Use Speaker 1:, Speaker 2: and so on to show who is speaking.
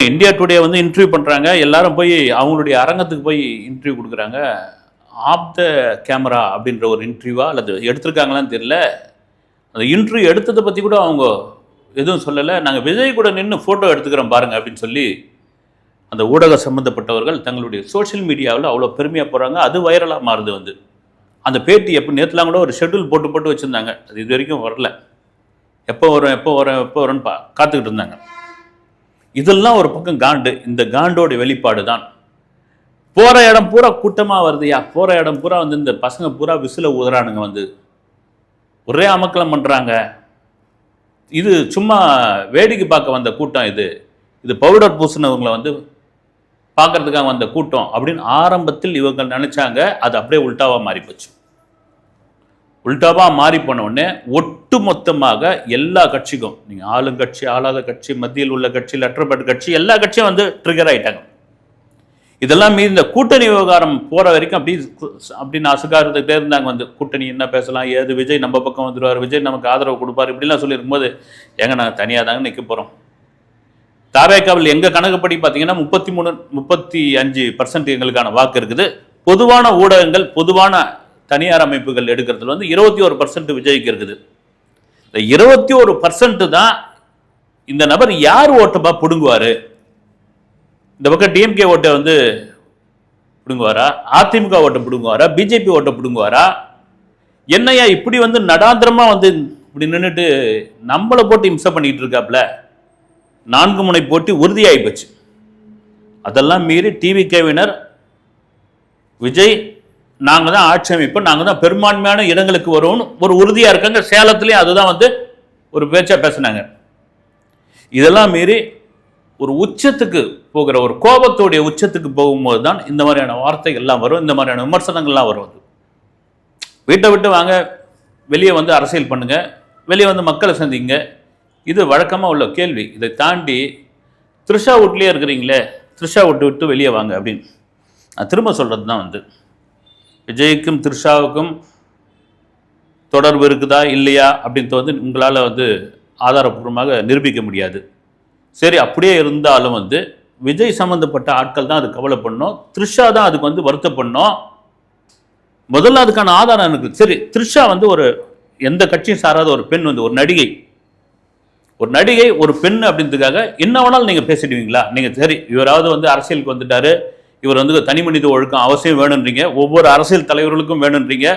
Speaker 1: India today வந்து interview பண்ணுறாங்க. எல்லாரும் போய் அவங்களுடைய அரங்கத்துக்கு போய் இன்டர்வியூ கொடுக்குறாங்க. ஆஃப் த கேமரா அப்படின்ற ஒரு இன்டர்வியூவா அல்லது எடுத்திருக்காங்களான்னு தெரியல. அந்த இன்டர்வியூ எடுத்ததை பற்றி கூட அவங்க எதுவும் சொல்லலை. நாங்கள் விஜய் கூட நின்று ஃபோட்டோ எடுத்துக்கிறோம் பாருங்க அப்படின்னு சொல்லி அந்த ஊடக சம்மந்தப்பட்டவர்கள் தங்களுடைய சோஷியல் மீடியாவில் அவ்வளோ பெருமையாக போகிறாங்க. அது வைரலாக மாறுது. வந்து அந்த பேட்டி எப்போ நேற்றுலாம் கூட ஒரு ஷெட்யூல் போட்டு வச்சுருந்தாங்க. அது இது வரைக்கும் வரல. எப்போ வரும்னு காத்துக்கிட்டு இருந்தாங்க. இதெல்லாம் ஒரு பக்கம் காண்டு. இந்த காண்டோட வெளிப்பாடு தான் போகிற இடம் பூரா கூட்டமாக வருதுயா. போகிற இடம் பூரா வந்து இந்த பசங்க பூரா விசில ஊதுறானுங்க. வந்து ஒரே அமக்கலம் பண்ணுறாங்க. இது சும்மா வேடிக்கை பார்க்க வந்த கூட்டம். இது பவுடர் பூசினவங்களை வந்து பார்க்கறதுக்காக வந்த கூட்டம் அப்படின்னு ஆரம்பத்தில் இவங்க நினைச்சாங்க. அது அப்படியே உல்டாவாக மாறி போச்சு. உல்டாவாக மாறி போன உடனே ஒட்டு மொத்தமாக எல்லா கட்சிக்கும், நீங்கள் ஆளுங்கட்சி, ஆளாத கட்சி, மத்தியில் உள்ள கட்சி, லெட்டர்பேட் கட்சி, எல்லா கட்சியும் வந்து ட்ரிகர் ஆகிட்டாங்க. இதெல்லாம் மீது இந்த கூட்டணி விவகாரம் போகிற வரைக்கும் அப்படின்னு அசுகாரத்துக்கிட்டே இருந்தாங்க. வந்து கூட்டணி என்ன பேசலாம், ஏது விஜய் நம்ம பக்கம் வந்துடுவார், விஜய் நமக்கு ஆதரவு கொடுப்பார், இப்படிலாம் சொல்லியிருக்கும்போது எங்க நாங்கள் தனியாக தாங்க நிற்க போகிறோம். தாவேக்காவில் எங்கள் கணக்குப்படி பார்த்தீங்கன்னா 35% எங்களுக்கான வாக்கு இருக்குது. பொதுவான ஊடகங்கள், பொதுவான தனியார் அமைப்புகள் எடுக்கிறதுல வந்து 21% விஜய்க்கு இருக்குது. இந்த 21% தான் இந்த நபர் யார் ஓட்டப்பா பிடுங்குவாரு. இந்த பக்கம் டிஎம்கே ஓட்டை வந்து பிடுங்குவாரா, அதிமுக ஓட்டை பிடுங்குவாரா, பிஜேபி ஓட்டை பிடுங்குவாரா, என்னையா இப்படி வந்து நடாந்திரமா வந்து இப்படி நின்றுட்டு நம்மளை போட்டு இம்சை பண்ணிட்டு இருக்காப்ல. 4 முனை போட்டி உறுதியாகி போச்சு. அதெல்லாம் மீறி டிவிகேவினர் விஜய் நாங்கள் தான் ஆட்சி அமைப்போம், நாங்கள் தான் பெரும்பான்மையான இடங்களுக்கு வருவோம்னு ஒரு உறுதியாக இருக்காங்க. சேலத்துலேயும் அதுதான் வந்து ஒரு பேச்சாக பேசினாங்க. இதெல்லாம் மீறி ஒரு உச்சத்துக்கு போகிற, ஒரு கோபத்தோடைய உச்சத்துக்கு போகும்போது தான் இந்த மாதிரியான வார்த்தைகள்லாம் வரும், இந்த மாதிரியான விமர்சனங்கள்லாம் வரும். வீட்டை விட்டு வாங்க, வெளியே வந்து அரசியல் பண்ணுங்க, வெளியே வந்து மக்களை சந்திங்க, இது வழக்கமாக உள்ள கேள்வி. இதை தாண்டி த்ரிஷா வீட்லேயே இருக்கிறீங்களே, த்ரிஷா விட்டு வெளியே வாங்க அப்படின்னு நான் திரும்ப சொல்கிறது தான் வந்து விஜய்க்கும் த்ரிஷாவுக்கும் தொடர்பு இருக்குதா இல்லையா அப்படின்ட்டு வந்து உங்களால் வந்து ஆதாரப்பூர்வமாக நிரூபிக்க முடியாது. சரி, அப்படியே இருந்தாலும் வந்து விஜய் சம்மந்தப்பட்ட ஆட்கள் தான் அது கவலை பண்ணோம், த்ரிஷா தான் அதுக்கு வந்து வருத்தப்படணும். முதல்ல அதுக்கான ஆதாரம் இருக்குது. சரி, த்ரிஷா வந்து ஒரு எந்த கட்சியும் சாராத ஒரு பெண், வந்து ஒரு நடிகை, ஒரு பெண் அப்படின்றதுக்காக என்ன வேணாலும் நீங்கள் பேசிடுவீங்களா? நீங்கள் சரி, இவராவது வந்து அரசியலுக்கு வந்துட்டாரு, இவர் வந்து தனி மனித ஒழுக்கம் அவசியம் வேணுன்றீங்க, ஒவ்வொரு அரசியல் தலைவர்களுக்கும் வேணுன்றீங்க.